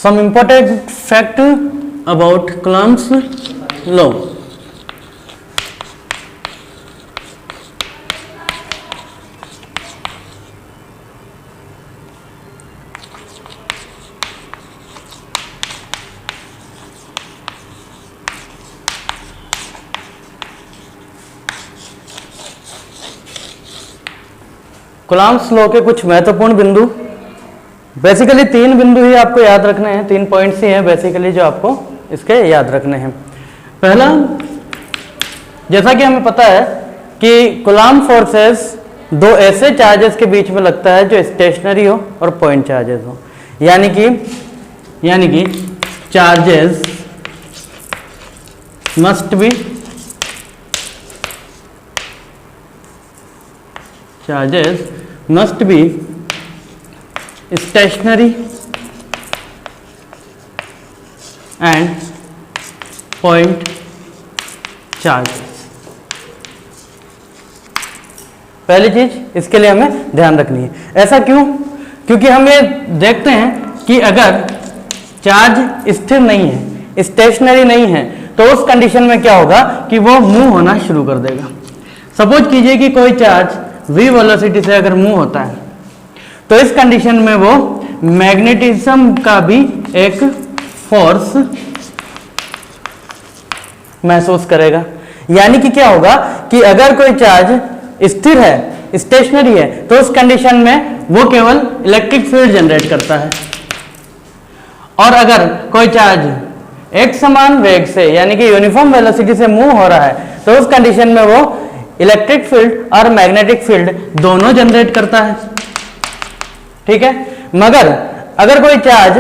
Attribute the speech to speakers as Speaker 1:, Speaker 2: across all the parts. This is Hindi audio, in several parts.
Speaker 1: Some important fact about Coulomb's law. Coulomb's law के कुछ महत्वपूर्ण बिंदु, बेसिकली 3 बिंदु ही आपको याद रखने हैं, 3 पॉइंट्स ही हैं बेसिकली जो आपको इसके याद रखने हैं। पहला, जैसा कि हमें पता है कि कूलम्ब फोर्सेस 2 ऐसे चार्जेस के बीच में लगता है जो स्टेशनरी हो और पॉइंट चार्जेस हो, यानी कि charges must be stationary and point charges। पहली चीज इसके लिए हमें ध्यान रखनी है। ऐसा क्यों? क्योंकि हम ये देखते हैं कि अगर चार्ज स्थिर नहीं है, स्टेशनरी नहीं है, तो उस कंडीशन में क्या होगा कि वो मूव होना शुरू कर देगा। सपोज कीजिए कि कोई चार्ज v वेलोसिटी से अगर मूव होता है, तो इस कंडीशन में वो मैग्नेटिज्म का भी एक फोर्स महसूस करेगा। यानी कि क्या होगा कि अगर कोई चार्ज स्थिर है, स्टेशनरी है, तो उस कंडीशन में वो केवल इलेक्ट्रिक फील्ड जनरेट करता है, और अगर कोई चार्ज एक समान वेग से यानी कि यूनिफॉर्म वेलोसिटी से मूव हो रहा है, तो उस कंडीशन में वो इलेक्ट्रिक फील्ड और मैग्नेटिक फील्ड दोनों जनरेट करता है। ठीक है, मगर अगर कोई चार्ज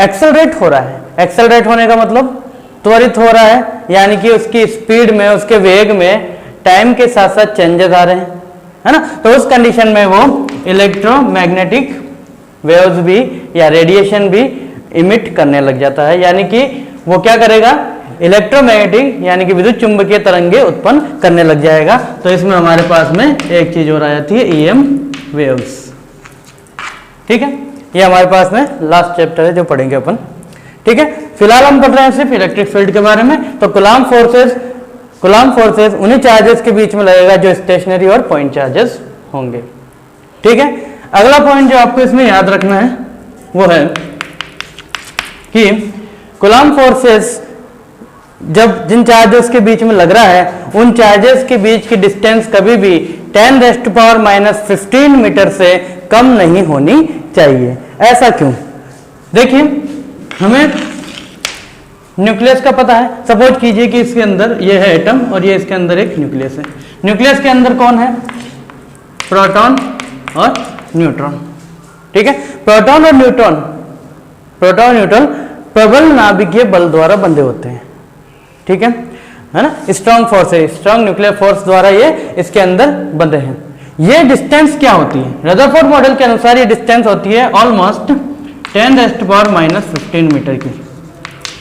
Speaker 1: एक्सेलरेट हो रहा है, एक्सेलरेट होने का मतलब त्वरित हो रहा है, यानी कि उसकी स्पीड में, उसके वेग में टाइम के साथ साथ चेंजेस आ रहे हैं, है ना, तो उस कंडीशन में वो इलेक्ट्रोमैग्नेटिक वेव्स भी या रेडिएशन भी इमिट करने लग जाता है। यानी कि वो क्या करेगा, इलेक्ट्रोमैग्नेटिक यानी कि विद्युत चुंबकीय तरंगे उत्पन्न करने लग जाएगा। तो इसमें हमारे पास में एक चीज और आ जाती है, EM वेव्स। ठीक है, ये हमारे पास में लास्ट चैप्टर है जो पढ़ेंगे अपन। ठीक है, फिलहाल हम पढ़ रहे हैं सिर्फ इलेक्ट्रिक फील्ड के बारे में। तो कूलम्ब फोर्सेस उन्हीं चार्जेस के बीच में लगेगा जो स्टेशनरी और पॉइंट चार्जेस होंगे। ठीक है, अगला पॉइंट जो आपको इसमें याद रखना है वो है कि कूलम्ब फोर्सेस जब जिन चार्जेस के बीच में लग रहा है, उन चार्जेस के बीच की डिस्टेंस कभी भी 10⁻⁻15 मीटर से कम नहीं होनी चाहिए। ऐसा क्यों? देखिए, हमें न्यूक्लियस का पता है। सपोज कीजिए कि इसके अंदर ये है एटम और ये इसके अंदर एक न्यूक्लियस है। न्यूक्लियस के अंदर कौन है? प्रोटॉन और न्यूट्रॉन। ठीक है, प्रोटॉन और न्यूट्रॉन प्रबल नाभिकीय बल द्वारा बंधे होते हैं। ठीक है ना, स्ट्रॉन्ग फोर्स है, स्ट्रॉन्ग न्यूक्लियर फोर्स द्वारा ये इसके अंदर बंधे हैं। ये डिस्टेंस क्या होती है? रदरफोर्ड मॉडल के अनुसार ये डिस्टेंस होती है ऑलमोस्ट 10⁻⁻15 मीटर की।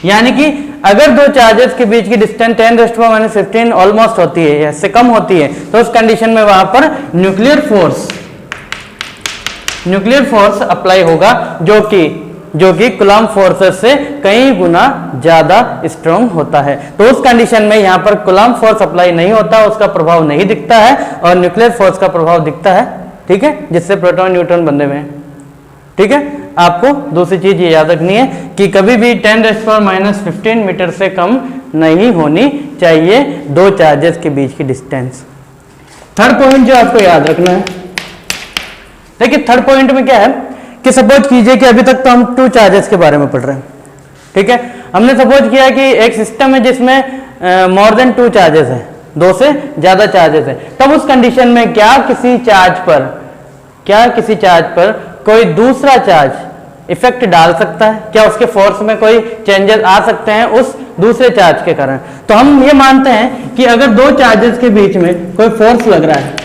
Speaker 1: यानी कि अगर दो चार्जेस के बीच की डिस्टेंस 10⁻⁻15 ऑलमोस्ट होती है या इससे कम होती है, तो उस कंडीशन में वहां पर न्यूक्लियर फोर्स अप्लाई होगा, जो कि कूलम्ब फोर्सेस से कई गुना ज्यादा स्ट्रॉन्ग होता है। तो उस कंडीशन में यहाँ पर कूलम्ब फोर्स अप्लाई नहीं होता, उसका प्रभाव नहीं दिखता है, और न्यूक्लियर फोर्स का प्रभाव दिखता है। ठीक है, जिससे प्रोटॉन न्यूट्रॉन बंधे हुए हैं। ठीक है, आपको दूसरी चीज ये याद रखनी है कि कभी भी 10⁻⁻15 मीटर से कम नहीं होनी चाहिए दो चार्जेस के बीच की डिस्टेंस। थर्ड पॉइंट जो आपको याद रखना है, देखिए थर्ड पॉइंट में क्या है कि सपोज कीजिए कि अभी तक तो हम 2 चार्जेस के बारे में पढ़ रहे हैं। ठीक है, हमने सपोज किया कि एक सिस्टम है जिसमें मोर देन 2 चार्जेस हैं, 2 से ज्यादा चार्जेस हैं। तब उस कंडीशन में क्या किसी चार्ज पर कोई दूसरा चार्ज इफेक्ट डाल सकता है? क्या उसके फोर्स में कोई चेंजेस आ सकते हैं उस दूसरे चार्ज के कारण? तो हम ये मानते हैं कि अगर 2 चार्जेस के बीच में कोई फोर्स लग रहा है,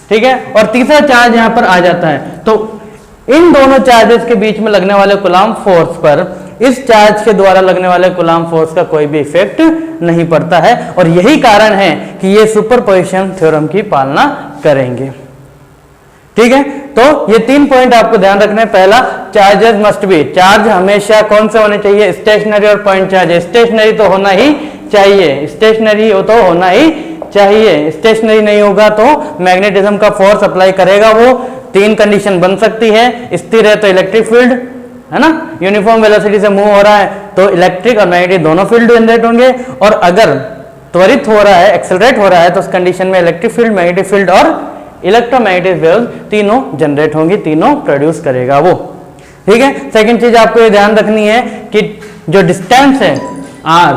Speaker 1: ठीक है, और तीसरा चार्ज यहां पर आ जाता है, तो इन दोनों चार्जेस के बीच में लगने वाले कूलम्ब फोर्स पर इस चार्ज के द्वारा लगने वाले कूलम्ब फोर्स का कोई भी इफेक्ट नहीं पड़ता है। और यही कारण है कि ये सुपरपोजिशन थ्योरम की पालना करेंगे। ठीक है, तो ये 3 पॉइंट आपको ध्यान रखना है। पहला, चार्जेस मस्ट बी, चार्ज हमेशा कौन से होने चाहिए, स्टेशनरी और पॉइंट चार्ज। स्टेशनरी तो होना ही चाहिए, स्टेशनरी हो तो होना ही चाहिए, स्टेशनरी नहीं होगा तो मैग्नेटिज्म का फोर्स अप्लाई करेगा वो। 3 कंडीशन बन सकती है, स्थिर है तो इलेक्ट्रिक फील्ड, है ना, यूनिफॉर्म वेलोसिटी से मूव हो रहा है तो इलेक्ट्रिक और मैग्नेटिक दोनों फील्ड जनरेट होंगे, और अगर त्वरित हो रहा है, एक्सेलरेट हो रहा है, तो उस कंडीशन में इलेक्ट्रिक फील्ड, मैग्नेटिक फील्ड और इलेक्ट्रोमैग्नेटिक वेव्स तीनों जनरेट होंगी, तीनों प्रोड्यूस करेगा वो। ठीक है, सेकंड चीज आपको ये ध्यान रखनी है कि जो डिस्टेंस है r,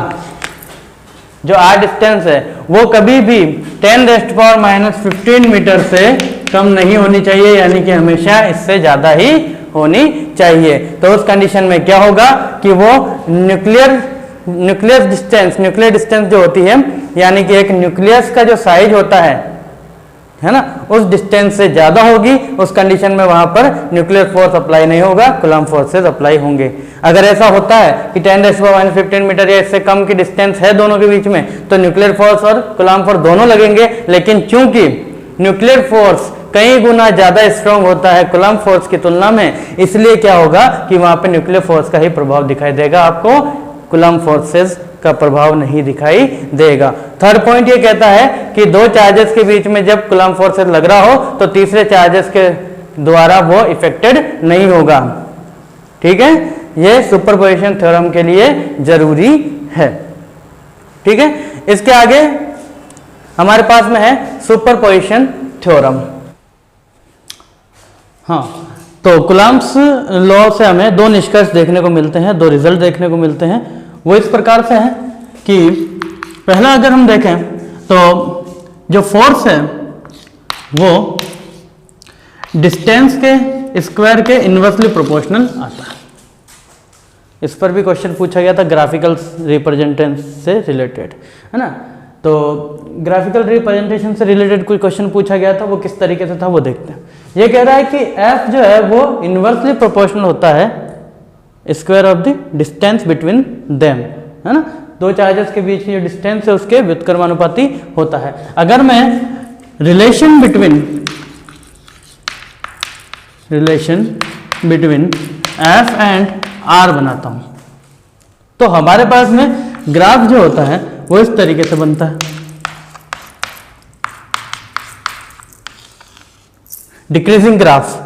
Speaker 1: जो r डिस्टेंस है वो कभी भी 10⁻⁻15 मीटर से कम नहीं होनी चाहिए, यानी कि हमेशा इससे ज्यादा ही होनी चाहिए। तो उस कंडीशन में क्या होगा कि वो न्यूक्लियर डिस्टेंस जो होती है, यानी कि एक न्यूक्लियस का जो साइज होता है ना, उस डिस्टेंस से ज्यादा होगी। उस कंडीशन में वहां पर न्यूक्लियर फोर्स अप्लाई नहीं होगा, कूलम्ब फोर्सेस अप्लाई होंगे। अगर ऐसा होता है कि 10⁻⁻15 मीटर या इससे कम की डिस्टेंस है दोनों के बीच में, तो न्यूक्लियर फोर्स और कूलम्ब फोर्स दोनों लगेंगे, लेकिन चूंकि न्यूक्लियर फोर्स कई गुना ज्यादा स्ट्रांग होता है कूलम्ब फोर्स की तुलना में, इसलिए क्या होगा कि वहां पे न्यूक्लियर फोर्स का ही प्रभाव दिखाई देगा, आपको कूलम्ब फोर्सेस का प्रभाव नहीं दिखाई देगा। थर्ड पॉइंट ये कहता है कि दो चार्जेस के बीच में जब कूलम्ब फोर्सेस लग रहा हो तो तीसरे चार्जेस के द्वारा वो इफेक्टेड नहीं होगा। ठीक है, ये सुपरपोजिशन थ्योरम के लिए जरूरी है। ठीक है, इसके आगे हमारे पास में है सुपरपोजिशन थ्योरम। हाँ, तो कूलम्ब्स लॉ से हमें दो निष्कर्ष देखने को मिलते हैं, दो रिजल्ट देखने को मिलते हैं। वो इस प्रकार से है कि पहला अगर हम देखें तो जो फोर्स है वो डिस्टेंस के स्क्वायर के इन्वर्सली प्रोपोर्शनल आता है। इस पर भी क्वेश्चन पूछा गया था ग्राफिकल रिप्रेजेंटेशन से रिलेटेड, है ना। तो ग्राफिकल रिप्रेजेंटेशन से रिलेटेड कोई क्वेश्चन पूछा गया था, वो किस तरीके से था वो देखते हैं। ये कह रहा है कि f जो है वो इन्वर्सली प्रोपोर्शनल होता है square of the distance between them, है ना। दो चार्जेस के बीच जो डिस्टेंस है उसके व्युत्क्रमानुपाती होता है। अगर मैं relation between f and r बनाता हूं तो हमारे पास में ग्राफ जो होता है वो इस तरीके से बनता है, डिक्रीजिंग ग्राफ,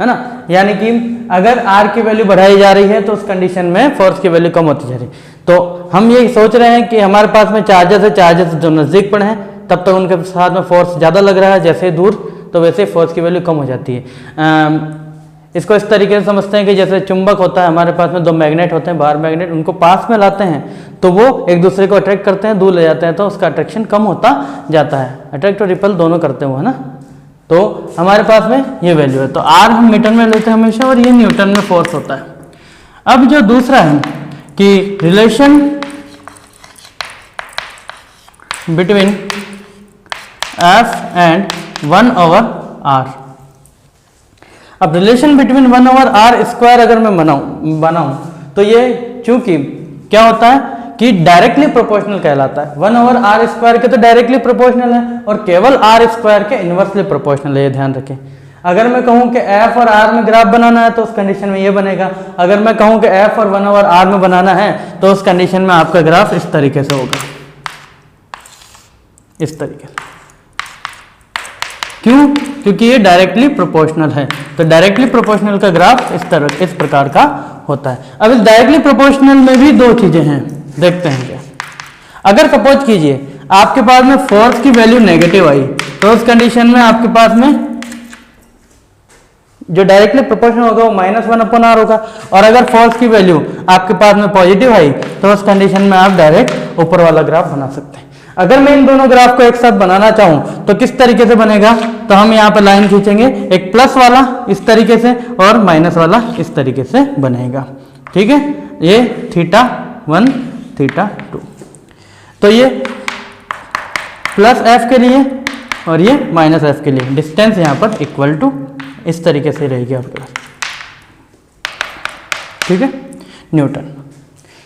Speaker 1: है ना। यानी कि अगर r की वैल्यू बढ़ाई जा रही है तो उस कंडीशन में फोर्स की वैल्यू कम होती जा रही है। तो हम ये सोच रहे हैं कि हमारे पास में चार्जेस जो नजदीक पड़े हैं तब तक उनके साथ में फोर्स ज्यादा लग रहा है, जैसे दूर तो वैसे फोर्स की वैल्यू कम हो जाती है। इसको इस तरीके से समझते हैं कि जैसे चुंबक होता है, हमारे पास में दो मैग्नेट होते हैं, बाहर मैग्नेट, उनको पास में लाते हैं तो वो एक दूसरे को अट्रैक्ट करते हैं, दूर ले जाते हैं तो उसका अट्रैक्शन कम होता जाता है। अट्रैक्ट और रिपल दोनों करते हैं वो, है ना। तो हमारे पास में ये वैल्यू है, तो r हम मीटर में लेते हैं हमेशा और ये न्यूटन में फोर्स होता है। अब जो दूसरा है कि relation between f and 1/r। अब रिलेशन बिटवीन 1/r स्क्वायर अगर मैं बनाऊं तो ये चूंकि क्या होता है कि डायरेक्टली प्रोपोर्शनल कहलाता है। 1/r स्क्वायर के तो डायरेक्टली प्रोपोर्शनल है और केवल r स्क्वायर के इनवर्सली प्रोपोर्शनल है, ये ध्यान रखें। अगर मैं कहूं कि f और r में ग्राफ बनाना है तो उस कंडीशन में ये बनेगा। अगर मैं कहूं कि f और 1/r में बनाना है तो उस कंडीशन में आपका ग्राफ इस तरीके से होगा, इस तरीके से। क्यों? क्योंकि ये डायरेक्टली प्रोपोर्शनल है, तो डायरेक्टली प्रोपोर्शनल का ग्राफ इस प्रकार का होता है। अब इस डायरेक्टली प्रोपोर्शनल में भी दो चीजें हैं, देखते हैं क्या। अगर सपोज कीजिए आपके पास में फोर्स की वैल्यू नेगेटिव आई तो उस कंडीशन में आपके पास में जो डायरेक्टली प्रोपोर्शनल होगा वो -1/r होगा, और अगर फोर्स की वैल्यू आपके पास में पॉजिटिव आई तो उस कंडीशन में आप डायरेक्ट ऊपर वाला ग्राफ बना सकते हैं। अगर मैं इन दोनों ग्राफ को एक साथ बनाना चाहूं तो किस तरीके से बनेगा, तो हम यहाँ पर लाइन खींचेंगे, एक प्लस वाला इस तरीके से और माइनस वाला इस तरीके से बनेगा। ठीक है, ये θ1 θ2, तो ये प्लस f के लिए और ये माइनस f के लिए डिस्टेंस यहाँ पर इक्वल टू इस तरीके से रहेगी आपके पास। ठीक है, न्यूटन,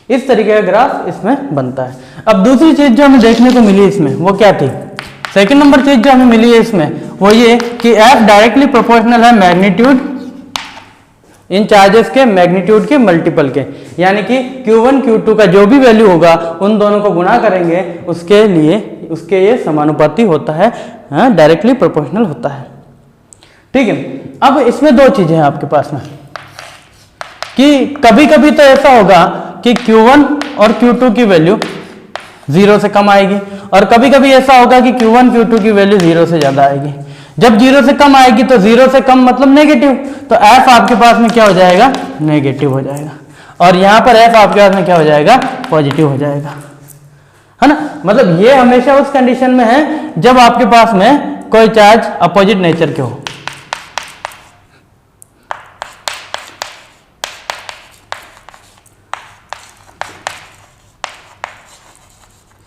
Speaker 1: इस तरीके का ग्राफ इसमें बनता है। अब दूसरी चीज जो हमें देखने को मिली इसमें वो क्या थी, सेकंड नंबर चीज जो हमें मिली है इसमें वो ये कि F डायरेक्टली प्रोपोर्शनल है मैग्नीट्यूड, इन चार्जेस के मैग्नीट्यूड के मल्टीपल के, यानी कि Q1 Q2 का जो भी वैल्यू होगा उन दोनों को गुणा करेंगे, उसके लिए उसके ये समानुपाती होता है, डायरेक्टली प्रोपोर्शनल होता है। ठीक है, अब इसमें दो चीजें हैं आपके पास में कि कभी कभी तो ऐसा होगा कि Q1 और Q2 की वैल्यू 0 से कम आएगी, और कभी कभी ऐसा होगा कि Q1 Q2 की वैल्यू 0 से ज्यादा आएगी। जब 0 से कम आएगी तो 0 से कम मतलब नेगेटिव, तो F आपके पास में क्या हो जाएगा, नेगेटिव हो जाएगा, और यहां पर F आपके पास में क्या हो जाएगा, पॉजिटिव हो जाएगा, है ना। मतलब ये हमेशा उस कंडीशन में है जब आपके पास में कोई चार्ज अपोजिट नेचर के हो।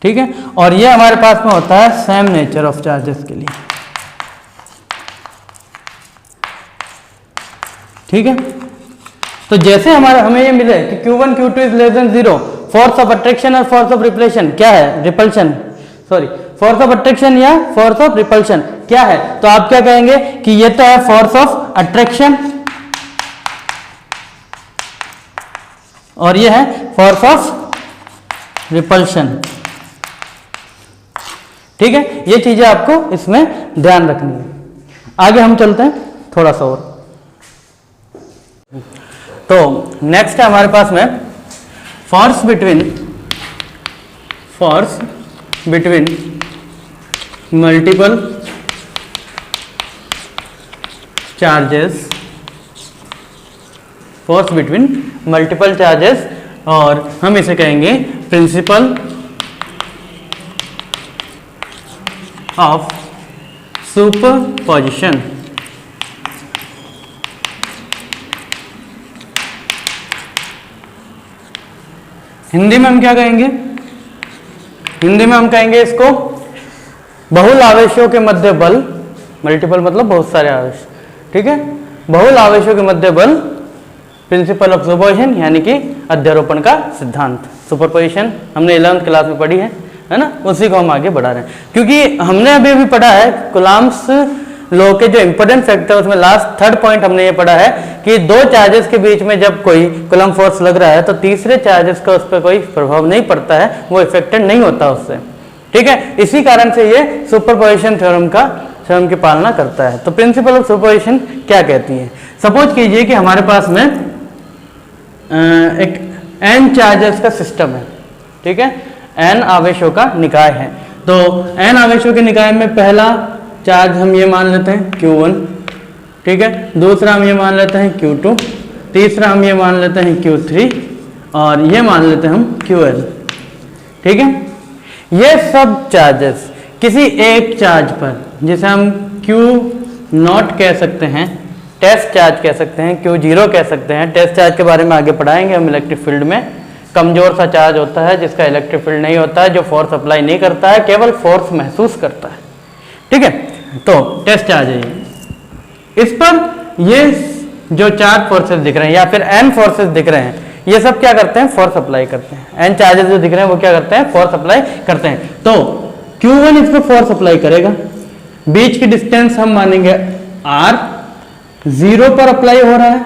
Speaker 1: ठीक है, और ये हमारे पास में होता है सेम नेचर ऑफ चार्जेस के लिए। ठीक है, तो जैसे हमें ये मिले कि Q1 Q2 is less than 0, force of attraction और फोर्स ऑफ रिपल्शन क्या है, repulsion, sorry force of attraction या फोर्स ऑफ रिपल्शन क्या है, तो आप क्या कहेंगे कि ये तो है फोर्स ऑफ अट्रैक्शन और ये है फोर्स ऑफ रिपल्शन। ठीक है, ये चीजें आपको इसमें ध्यान रखनी है। आगे हम चलते हैं थोड़ा सा और। तो नेक्स्ट है हमारे पास में force between multiple charges, force between multiple charges, और हम इसे कहेंगे प्रिंसिपल ऑफ सुपरपोजिशन। हिंदी में हम क्या कहेंगे, हिंदी में हम कहेंगे इसको बहुल आवेशों के मध्य बल, मल्टीपल मतलब बहुत सारे आवेश, ठीक है, बहुल आवेशों के मध्य बल, प्रिंसिपल ऑफ सुपरपोजिशन यानी कि अध्यारोपण का सिद्धांत। सुपरपोजिशन हमने 11th क्लास में पढ़ी है ना, उसी को हम आगे बढ़ा रहे हैं, क्योंकि हमने अभी भी पढ़ा है कूलम्ब्स लॉ के जो इंपॉर्टेंट फैक्टर, उसमें लास्ट थर्ड पॉइंट हमने ये पढ़ा है कि दो चार्जेस के बीच में जब कोई कूलम्ब फोर्स लग रहा है तो तीसरे चार्जेस का उस पर कोई प्रभाव नहीं पड़ता है, वो इफेक्टेड नहीं होता उससे। ठीक है, इसी कारण से ये सुपरपोजिशन थ्योरम की पालना करता है। तो प्रिंसिपल ऑफ सुपरपोजिशन क्या कहती है, सपोज कीजिए कि हमारे पास में एक n चार्जेस का सिस्टम है, ठीक है, n आवेशों का निकाय है। तो n आवेशों के निकाय में पहला चार्ज हम ये मान लेते हैं Q1, ठीक है, दूसरा हम ये मान लेते हैं Q2, तीसरा हम ये मान लेते हैं Q3 और ये मान लेते हैं हम QL। ठीक है, ये सब चार्जेस किसी एक चार्ज पर, जिसे हम Q0 कह सकते हैं, टेस्ट चार्ज कह सकते हैं, Q0 कह सकते हैं। टेस्ट चार्ज के बारे में आगे पढ़ाएंगे हम इलेक्ट्रिक फील्ड में। कमजोर सा चार्ज होता है जिसका इलेक्ट्रिक फील्ड नहीं होता है, जो फोर्स अप्लाई नहीं करता है, केवल फोर्स महसूस करता है। ठीक है, तो टेस्ट चार्ज है ये। इस पर ये जो चार फोर्सेस दिख रहे हैं या फिर n फोर्सेस दिख रहे हैं, ये सब क्या करते हैं, फोर्स अप्लाई करते हैं। n चार्जेस जो दिख रहे हैं वो क्या करते हैं, फोर्स अप्लाई करते हैं। तो Q1 इस पर फोर्स अप्लाई करेगा, बीच की डिस्टेंस हम मानेंगे r, 0 पर अप्लाई हो रहा है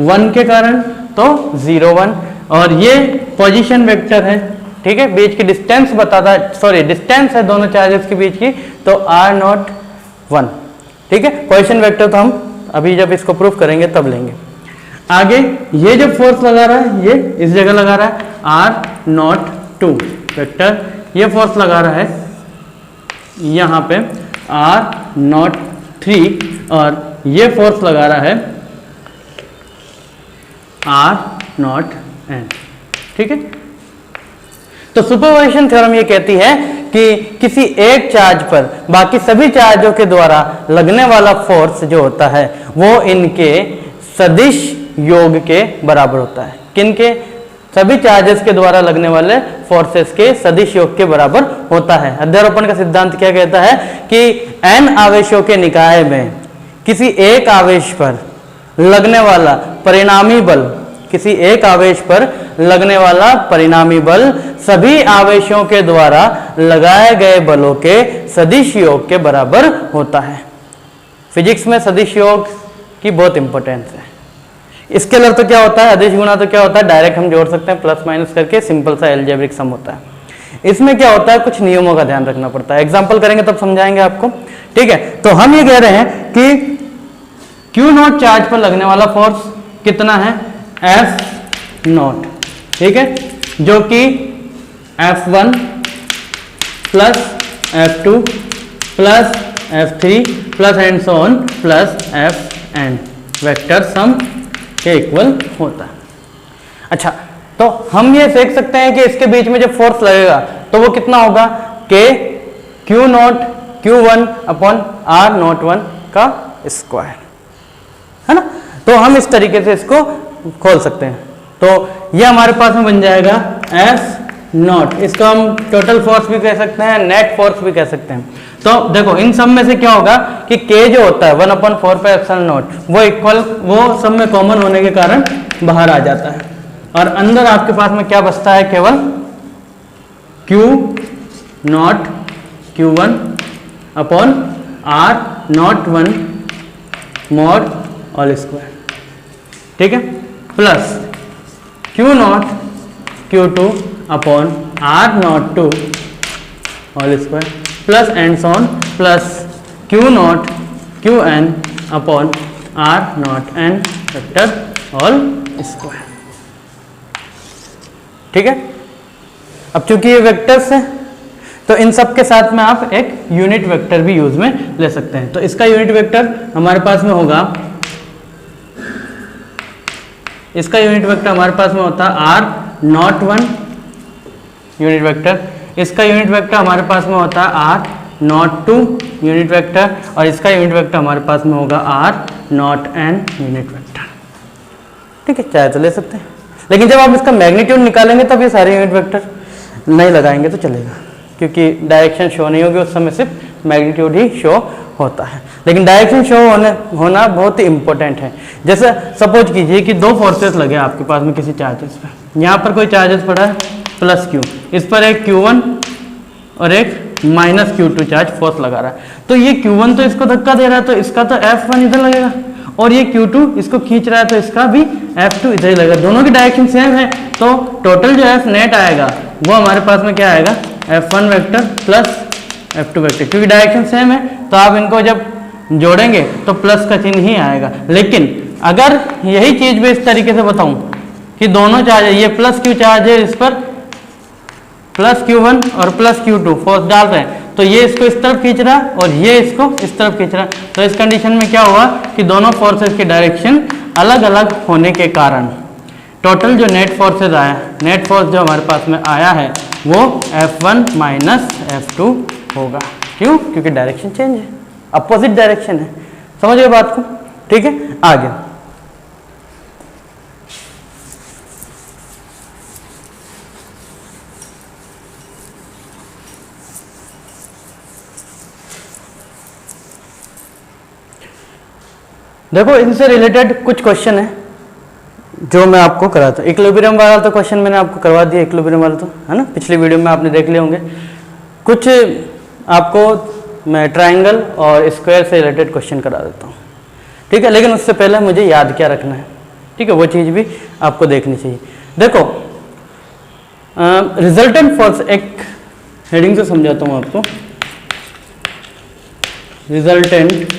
Speaker 1: 1 के कारण, तो 0 1, और ये पोजीशन वेक्टर है। ठीक है, बीच की डिस्टेंस बताता है, सॉरी डिस्टेंस है दोनों चार्जेस के बीच की, तो r0 1। ठीक है, पोजीशन वेक्टर तो हम अभी जब इसको प्रूफ करेंगे तब लेंगे। आगे ये जो फोर्स लगा रहा है ये इस जगह लगा रहा है r0 2 वेक्टर, ये फोर्स लगा रहा है यहाँ पे r0 3, और ये फोर्स लगा रहा है r0 n। ठीक है, तो सुपरपोजिशन थ्योरम ये कहती है कि किसी एक चार्ज पर बाकी सभी चार्जों के द्वारा लगने वाला फोर्स जो होता है वो इनके सदिश योग के बराबर होता है। किनके, सभी चार्जेस के द्वारा लगने वाले फोर्सेस के सदिश योग के बराबर होता है। अध्यारोपण का सिद्धांत क्या कहता है कि n आवेशों के निकाय में किसी एक आवेश पर लगने वाला परिणामी बल, किसी एक आवेश पर लगने वाला परिणामी बल सभी आवेशों के द्वारा लगाए गए बलों के सदिश योग के बराबर होता है। फिजिक्स में सदिश योग की बहुत इंपॉर्टेंस है। स्केलर तो क्या होता है, अदिश गुणा तो क्या होता है, डायरेक्ट हम जोड़ सकते हैं प्लस माइनस करके, सिंपल सा एल्जेब्रिक सम होता है। इसमें क्या होता है, कुछ नियमों का ध्यान रखना पड़ता है, एग्जाम्पल करेंगे तब समझाएंगे आपको। ठीक है, तो हम ये कह रहे हैं कि Q0 चार्ज पर लगने वाला फोर्स कितना है, F0, ठीक है, जो कि F1 plus F2 plus F3 plus and so on plus Fn vector sum के इक्वल होता है। अच्छा, तो हम ये देख सकते हैं कि इसके बीच में जब फोर्स लगेगा तो वो कितना होगा, K Q0 Q1 upon R01 का स्क्वायर, है ना। तो हम इस तरीके से इसको खोल सकते हैं। तो ये हमारे पास में बन जाएगा F0, इसको हम टोटल फोर्स भी कह सकते हैं, नेट फोर्स भी कह सकते हैं। तो देखो इन सब में से क्या होगा कि K जो होता है 1/4πε0 वो इक्वल, वो सब में कॉमन होने के कारण बाहर आ जाता है, और अंदर आपके पास में क्या बचता है, केवल Q0 Q1 upon R01 mod all square, ठीक है, plus Q0 Q2 upon R02 all square plus and so on plus Q0 Qn upon R0n vector all square, ठीक है। अब चूंकि ये वेक्टर्स हैं तो इन सब के साथ में आप एक यूनिट वेक्टर भी यूज में ले सकते हैं। तो इसका यूनिट वेक्टर हमारे पास में होगा, इसका यूनिट वेक्टर हमारे पास में होता है R01 यूनिट वेक्टर, इसका यूनिट वेक्टर हमारे पास में होता है R02 यूनिट वेक्टर, और इसका यूनिट वेक्टर हमारे पास में होगा R0n यूनिट वेक्टर, ठीक है। चाहे तो ले सकते हैं, लेकिन जब आप इसका मैग्नीट्यूड निकालेंगे तब ये सारे यूनिट वेक्टर नहीं लगाएंगे तो चलेगा, क्योंकि डायरेक्शन शो नहीं होगी, उस समय सिर्फ मैग्नीट्यूड ही शो होता है। लेकिन डायरेक्शन शो होना बहुत ही इंपॉर्टेंट है। जैसे सपोज कीजिए कि दो फोर्सेस लगे आपके पास में किसी चार्जेस पे, यहाँ पर कोई चार्जेस पड़ा है प्लस Q, इस पर एक Q1 और एक माइनस Q2 चार्ज फोर्स लगा रहा है। तो ये Q1 तो इसको धक्का दे रहा है तो इसका तो F1 इधर लगेगा, और ये Q2 इसको खींच रहा है तो इसका भी F2 इधर ही लगेगा। दोनों की डायरेक्शन सेम है, तो टोटल जो F नेट आएगा वो हमारे पास में क्या आएगा, F1 vector plus F2 vector, क्योंकि डायरेक्शन सेम है तो आप इनको जब जोड़ेंगे तो प्लस का चिन्ह ही आएगा। लेकिन अगर यही चीज भी इस तरीके से बताऊं कि दोनों चार्ज है, ये प्लस Q चार्ज है, इस पर प्लस Q1 और प्लस Q2 फोर्स डाल रहे हैं, तो ये इसको इस तरफ खींच रहा है और ये इसको इस तरफ खींच रहा है। तो इस कंडीशन में क्या हुआ कि दोनों फोर्सेस की डायरेक्शन अलग अलग होने के कारण टोटल जो नेट फोर्सेस आया, नेट फोर्स जो हमारे पास में आया है वो F1 माइनस F2 होगा। क्यों? क्योंकि डायरेक्शन चेंज है, अपोजिट डायरेक्शन है। समझ गए बात को? ठीक है, आगे देखो, इनसे रिलेटेड कुछ क्वेश्चन है जो मैं आपको कराता हूँ। इक्विलिब्रियम वाला तो क्वेश्चन मैंने आपको करवा दिया, इक्विलिब्रियम वाला तो है ना, पिछली वीडियो में आपने देख लिए होंगे। कुछ आपको मैं ट्रायंगल और स्क्वायर से रिलेटेड क्वेश्चन करा देता हूँ, ठीक है। लेकिन उससे पहले मुझे याद क्या रखना है, ठीक है, वो चीज़ भी आपको देखनी चाहिए। देखो, रिजल्टेंट फोर्स, एक हेडिंग से समझाता हूँ आपको। Resultant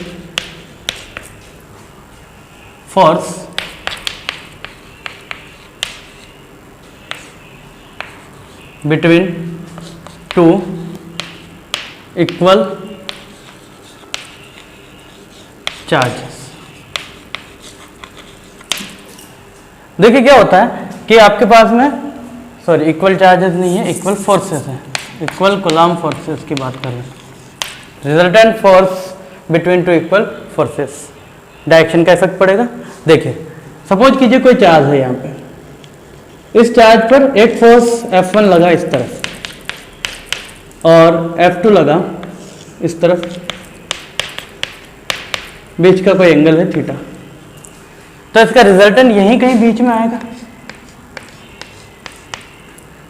Speaker 1: force between two equal charges. देखिए क्या होता है कि आपके पास में, सॉरी इक्वल चार्जेस नहीं है, इक्वल फोर्सेस है, इक्वल कूलम्ब फोर्सेस की बात कर रहे हैं। Resultant force between two equal forces, direction का इफेक्ट पड़ेगा। देखिए सपोज कीजिए कोई चार्ज है यहाँ पे, इस चार्ज पर एक फोर्स F1 लगा इस तरफ और F2 लगा इस तरफ, बीच का कोई एंगल है थीटा, तो इसका रिजल्टेंट यहीं कहीं बीच में आएगा,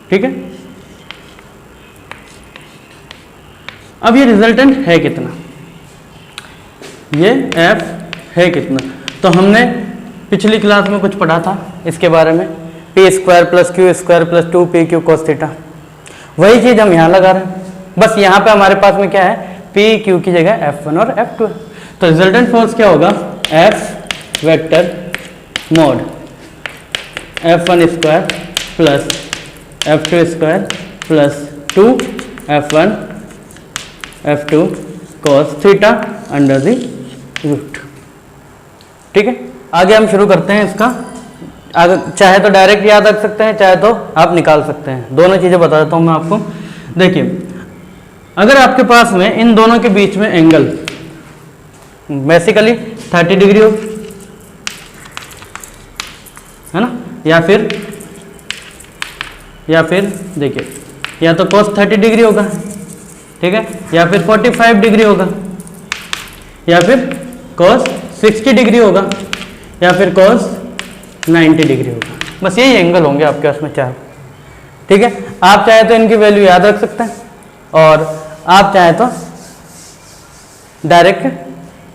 Speaker 1: ठीक है। अब ये रिजल्टेंट है कितना, ये एफ है कितना। तो हमने पिछली क्लास में कुछ पढ़ा था इसके बारे में, P square plus Q square plus 2pq cos theta. वही चीज़ हम यहाँ लगा रहे हैं, बस यहाँ पे हमारे पास में क्या है, पी क्यू की जगह F1 और F2 है। तो रिजल्टेंट फोर्स क्या होगा, F vector mod F1 square plus F2 square plus 2F1 F2 cos theta under the root. ठीक है, आगे हम शुरू करते हैं इसका। आगे चाहे तो डायरेक्ट याद रख सकते हैं, चाहे तो आप निकाल सकते हैं, दोनों चीज़ें बता देता हूँ मैं आपको। देखिए, अगर आपके पास में इन दोनों के बीच में एंगल बेसिकली 30 डिग्री हो, है ना, या फिर देखिए, या तो cos 30 डिग्री होगा, ठीक है, या फिर 45 डिग्री होगा, या फिर cos 60 डिग्री होगा, या फिर cos 90 डिग्री होगा। बस यही एंगल होंगे आपके पास में चाहे। ठीक है, आप चाहे तो इनकी वैल्यू याद रख सकते हैं और आप चाहे तो डायरेक्ट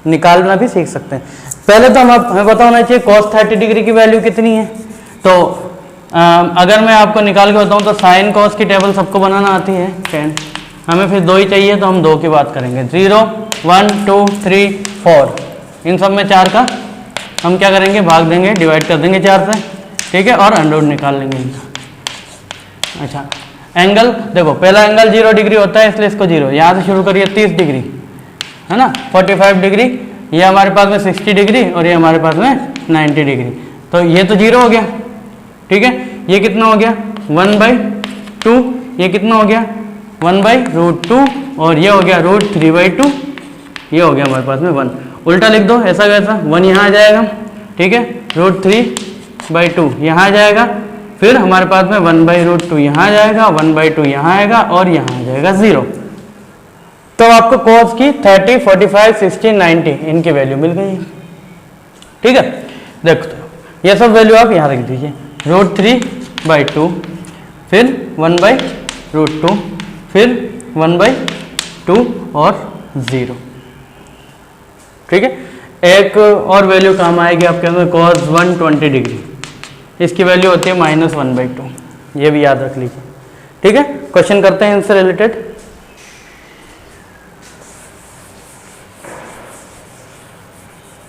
Speaker 1: निकालना भी सीख सकते हैं। पहले तो हमें पता होना चाहिए cos 30 डिग्री की वैल्यू कितनी है। तो अगर मैं आपको निकाल के बताऊँ तो साइन कॉस की टेबल सबको बनाना आती है 10। हमें फिर 2 ही चाहिए तो हम 2 की बात करेंगे। 0 1 2 3 4, इन सब में 4 का हम क्या करेंगे, भाग देंगे, डिवाइड कर देंगे 4 से, ठीक है, और अंडर रूट निकाल लेंगे इनका। अच्छा, एंगल देखो, पहला एंगल 0 डिग्री होता है, इसलिए इसको 0, यहाँ से शुरू करिए 30 डिग्री, है ना, 45 डिग्री, ये हमारे पास में 60 डिग्री और ये हमारे पास में 90 डिग्री। तो ये तो 0 हो गया, ठीक है। ये कितना हो गया, 1/2, ये कितना हो गया 1/√2, और ये हो गया √3/2, ये हो गया हमारे पास में 1। उल्टा लिख दो, ऐसा वैसा, 1 यहाँ आ जाएगा, ठीक है, √3/2 यहाँ आ जाएगा, फिर हमारे पास में 1/√2 यहाँ आ जाएगा, 1/2 यहाँ आएगा और यहाँ आ जाएगा 0। तो आपको cos की 30, 45, 60, 90 इनकी वैल्यू मिल गई है। ठीक है, देखो ये सब वैल्यू आप यहाँ रख दीजिए, √3/2, फिर 1/√2, फिर 1/2 और 0। ठीक है, एक और वैल्यू काम आएगी आपके अंदर, cos 120 डिग्री, इसकी वैल्यू होती है -1/2, ये भी याद रख लीजिए। ठीक है, क्वेश्चन करते हैं इनसे रिलेटेड।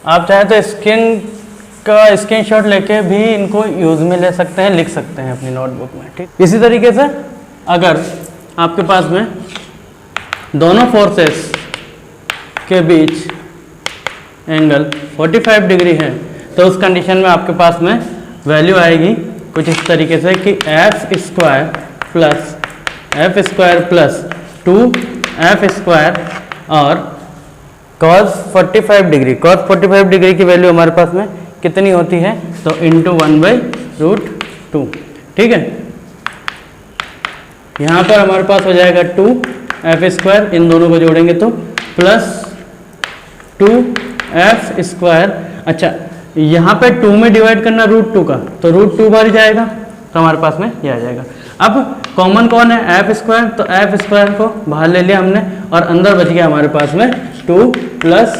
Speaker 1: आप चाहे तो स्क्रीनशॉट लेके भी इनको यूज में ले सकते हैं, लिख सकते हैं अपनी नोटबुक में। ठीक, इसी तरीके से अगर आपके पास में दोनों फोर्सेस के बीच एंगल 45 डिग्री है, तो उस कंडीशन में आपके पास में वैल्यू आएगी कुछ इस तरीके से कि F square plus 2F square और cos 45 डिग्री की वैल्यू हमारे पास में कितनी होती है, तो इंटू 1/√2। ठीक है, यहाँ पर हमारे पास हो जाएगा 2F स्क्वायर, इन दोनों को जोड़ेंगे तो प्लस 2F स्क्वायर। अच्छा, यहाँ पे 2 में डिवाइड करना √2 का, तो √2 बार जाएगा, तो हमारे पास में ये आ जाएगा। अब कॉमन कौन है, F स्क्वायर, तो F स्क्वायर को बाहर ले लिया हमने और अंदर बच गया हमारे पास में 2 +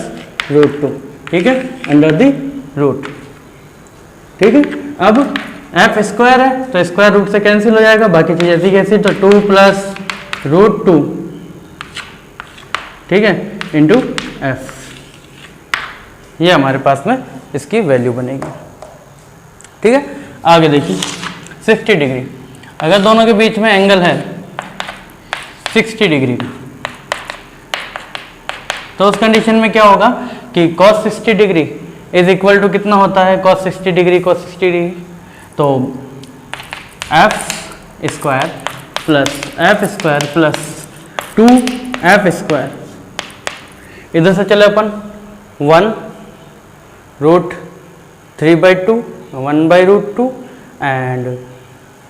Speaker 1: √2। ठीक है, अंडर द रूट। ठीक है, अब F स्क्वायर है तो स्क्वायर रूट से कैंसिल हो जाएगा, बाकी चीज़ ऐसी कैसी, तो 2 + √2, ठीक है, इंटू F, ये हमारे पास में इसकी वैल्यू बनेगी। ठीक है, आगे देखिए 60 डिग्री, अगर दोनों के बीच में एंगल है 60 डिग्री, तो उस कंडीशन में क्या होगा कि cos 60 degree is equal to कितना होता है, cos 60 डिग्री, तो F square plus 2F square, इधर से चले अपन 1√3/2, 1/√2 एंड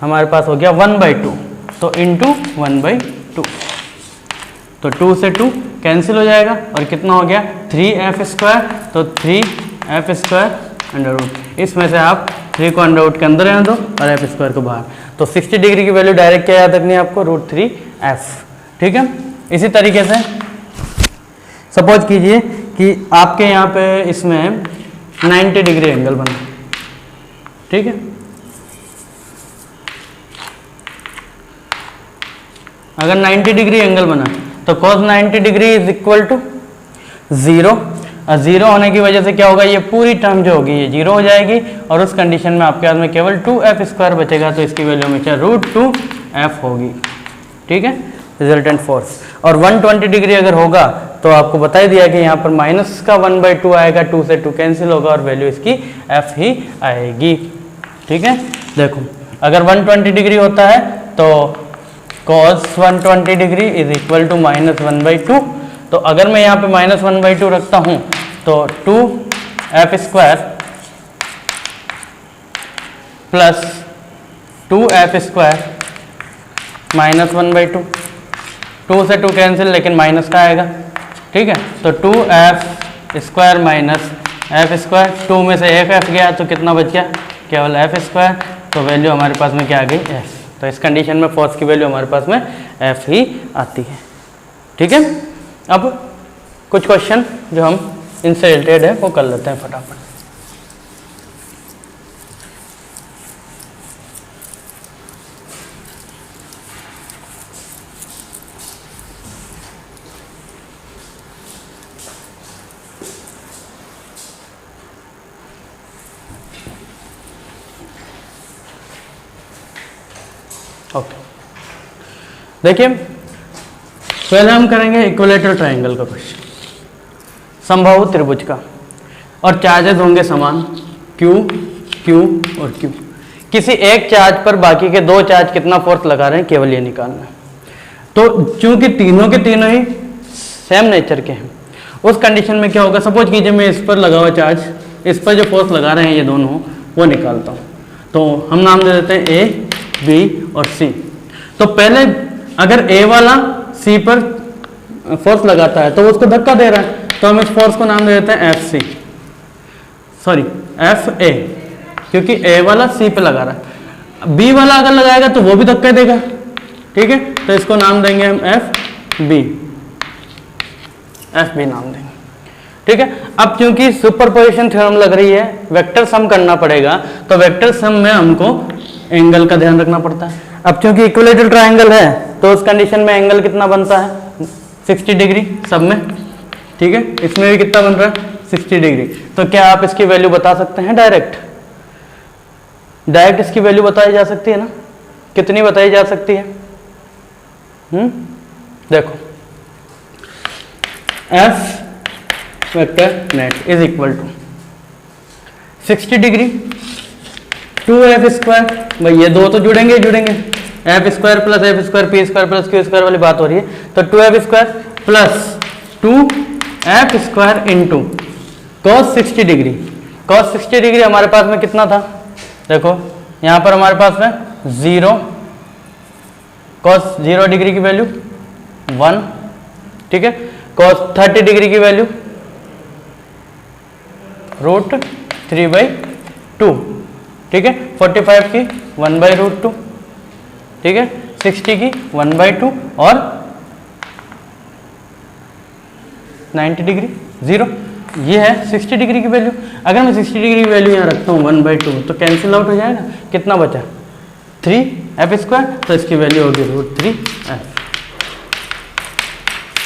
Speaker 1: हमारे पास हो गया 1/2, तो इंटू 1/2, तो 2 से 2 कैंसिल हो जाएगा और कितना हो गया 3F स्क्वायर, तो 3F स्क्वायर अंडर रूट, इसमें से आप 3 को अंडर रूट के अंदर रहने दो और F स्क्वायर को बाहर, तो 60 डिग्री की वैल्यू डायरेक्ट क्या याद रखनी है आपको, √3F। ठीक है, इसी तरीके से सपोज कीजिए कि आपके यहाँ पे इसमें 90 डिग्री एंगल बना, ठीक है। अगर 90 डिग्री एंगल बना तो cos 90 degree is equal to 0, और 0 होने की वजह से क्या होगा, ये पूरी टर्म जो होगी ये 0 हो जाएगी, और उस कंडीशन में आपके हाथ में केवल 2f² बचेगा, तो इसकी वैल्यू हमेशा √2f होगी, ठीक है, रिजल्टेंट फोर्स। और 120 डिग्री अगर होगा तो आपको बता ही दिया कि यहाँ पर माइनस का 1/2 आएगा, 2 से 2 कैंसिल होगा और वैल्यू इसकी f ही आएगी, ठीक है। देखो अगर 120 डिग्री होता है तो cos 120 degree is equal to -1/2, तो अगर मैं यहाँ पे -1/2 रखता हूँ तो 2f² प्लस 2f² -1/2, 2 से 2 कैंसिल लेकिन माइनस का आएगा, ठीक है। तो 2f² माइनस f², 2 में से एक f गया तो कितना बच गया, केवल f², तो वैल्यू हमारे पास में क्या आ गई, f। तो इस कंडीशन में फोर्स की वैल्यू हमारे पास में f ही आती है, ठीक है। अब कुछ क्वेश्चन जो हम इनसे रिलेटेड है वो कर लेते हैं फटाफट। ओके, देखिए पहले हम करेंगे इक्विलेटरल ट्रायंगल का क्वेश्चन, समबाहु त्रिभुज का, और चार्जेस होंगे समान Q, Q और Q। किसी एक चार्ज पर बाकी के 2 चार्ज कितना फोर्स लगा रहे हैं, केवल ये निकालना है। तो चूंकि तीनों के तीनों ही सेम नेचर के हैं, उस कंडीशन में क्या होगा, सपोज कीजिए मैं इस पर लगा हुआ चार्ज, इस पर जो फोर्स लगा रहे हैं ये दोनों, वो निकालता हूँ। तो हम नाम दे देते हैं A, B और C। तो पहले अगर A वाला C पर फोर्स लगाता है तो वो उसको धक्का दे रहा है, तो हम इस फोर्स को नाम दे देते हैं FC, सॉरी FA, क्योंकि A वाला C पे लगा रहा है। B वाला अगर लगाएगा तो वो भी धक्का देगा, ठीक है, तो इसको नाम देंगे हम FB नाम देंगे, ठीक है। अब क्योंकि सुपरपोजिशन थ्योरम लग रही है, वेक्टर सम करना पड़ेगा, तो वेक्टर सम में हमको एंगल का ध्यान रखना पड़ता है। अब क्योंकि इक्विलेटरल ट्रायंगल है तो उस कंडीशन में एंगल कितना बनता है, 60 डिग्री सब में, ठीक है। इसमें भी कितना बन रहा है, 60 डिग्री। तो क्या आप इसकी वैल्यू बता सकते हैं डायरेक्ट इसकी वैल्यू बताई जा सकती है ना, कितनी बताई जा सकती है, देखो F vector net is equal to 60 degree 2f², भाई ये दो तो जुड़ेंगे f² plus f² p² plus q² वाली बात हो रही है, तो 2f² plus 2f² into cos 60 degree. cos 60 degree हमारे पास में कितना था, देखो यहाँ पर हमारे पास में 0, cos 0 डिग्री की वैल्यू 1, ठीक है। cos 30 डिग्री की वैल्यू √3/2, ठीक है। 45 की 1/√2, ठीक है। 60 की 1/2 और 90 डिग्री 0, ये है 60 डिग्री की वैल्यू। अगर मैं 60 डिग्री की वैल्यू यहाँ रखता हूँ 1/2 तो कैंसिल आउट हो जाएगा, कितना बचा 3f², तो इसकी वैल्यू होगी √3f।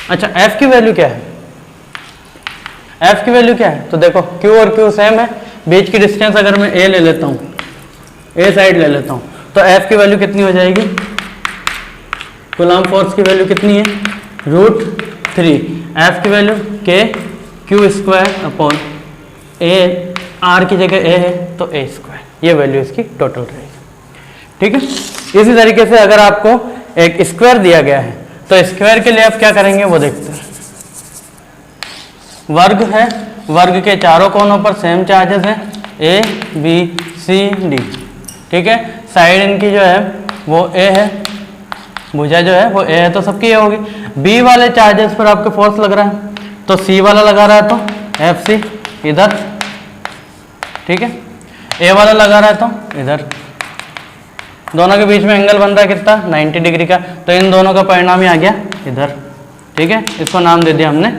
Speaker 1: अच्छा f की वैल्यू क्या है, f की वैल्यू क्या है, तो देखो q और q सेम है, बीच की डिस्टेंस अगर मैं a ले लेता हूँ, a साइड ले लेता हूँ, तो f की वैल्यू कितनी हो जाएगी, कूलम्ब फोर्स की वैल्यू कितनी है √3, f की value k q² upon a, r की जगह a है तो a², ये वैल्यू इसकी टोटल रहेगी, ठीक है। इसी तरीके से अगर आपको एक स्क्वायर दिया गया है तो स्क्वायर के लिए आप क्या करेंगे वो देखते हैं। वर्ग है, वर्ग के चारों कोनों पर सेम चार्जेस हैं A B C D, ठीक है। साइड इनकी जो है वो A है, भुजा जो है वो A है, तो सबकी A होगी। B वाले चार्जेस पर आपके फोर्स लग रहा है तो C वाला लगा रहा है तो FC इधर, ठीक है। A वाला लगा रहा है तो इधर, दोनों के बीच में एंगल बन रहा है कितना 90 डिग्री का, तो इन दोनों का परिणाम ही आ गया इधर, ठीक है। इसको नाम दे दिया हमने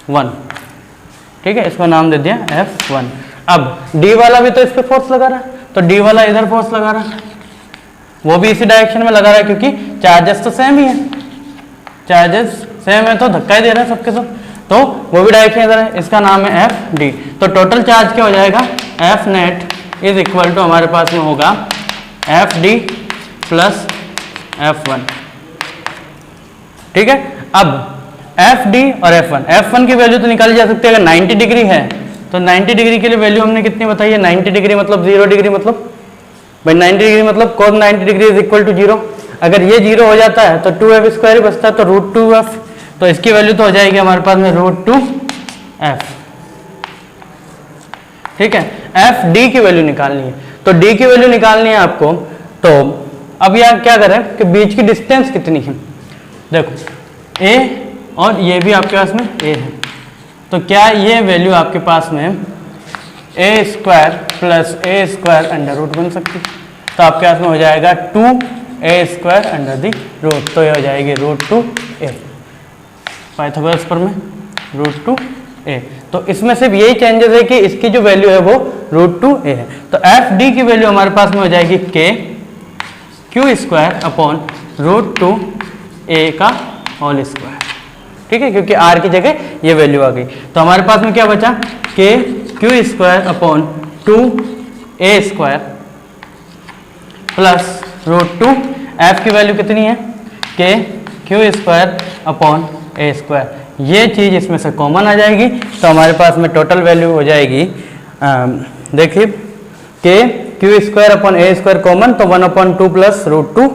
Speaker 1: F1, ठीक है, इसको नाम दे दिया F1। अब D वाला भी तो इस पे फोर्स लगा रहा है, तो D वाला इधर फोर्स लगा रहा है, वो भी इसी डायरेक्शन में लगा रहा है क्योंकि चार्जेस तो सेम ही है, चार्जेस सेम है तो धक्का ही दे रहा है सबके सब, तो वो भी डायरेक्शन इधर है, इसका नाम है FD। तो टोटल चार्ज क्या हो जाएगा, F net is equal to हमारे पास में होगा FD प्लस F1, ठीक है। अब FD और F1 की वैल्यू तो निकाली जा सकती है, अगर 90 डिग्री है तो 90 डिग्री के लिए वैल्यू हमने कितनी बताई है, 90 डिग्री मतलब 0 डिग्री मतलब भाई 90 डिग्री मतलब cos 90 degree is equal to 0। अगर ये 0 हो जाता है तो 2f² ही बचता है, तो √2f, तो इसकी वैल्यू तो हो जाएगी हमारे पास में √2f, ठीक है। FD की वैल्यू निकालनी है, तो D की वैल्यू निकालनी है आपको, तो अब यहाँ क्या करें कि बीच की डिस्टेंस कितनी है, देखो A और ये भी आपके पास में A है, तो क्या ये वैल्यू आपके पास में A² plus A² under root बन सकती है, तो आपके पास में हो जाएगा 2A² अंडर दी रूट, तो ये हो जाएगी √2A, पाइथागोरस पर में √2A। तो इसमें सिर्फ यही चेंजेस है कि इसकी जो वैल्यू है वो √2A है, तो FD की वैल्यू हमारे पास में हो जाएगी KQ² अपॉन √2A का होल स्क्वायर, ठीक है, क्योंकि R की जगह ये वैल्यू आ गई, तो हमारे पास में क्या बचा, KQ² upon 2A² plus √2, F की वैल्यू कितनी है, KQ² अपॉन A², ये चीज़ इसमें से कॉमन आ जाएगी, तो हमारे पास में टोटल वैल्यू हो जाएगी, देखिए KQ² अपॉन A² कॉमन, तो 1/2 प्लस √2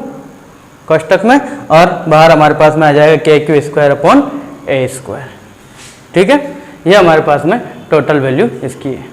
Speaker 1: कोष्टक में, और बाहर हमारे पास में आ जाएगा KQ² अपॉन A², ठीक है। ये हमारे पास में टोटल वैल्यू इसकी है।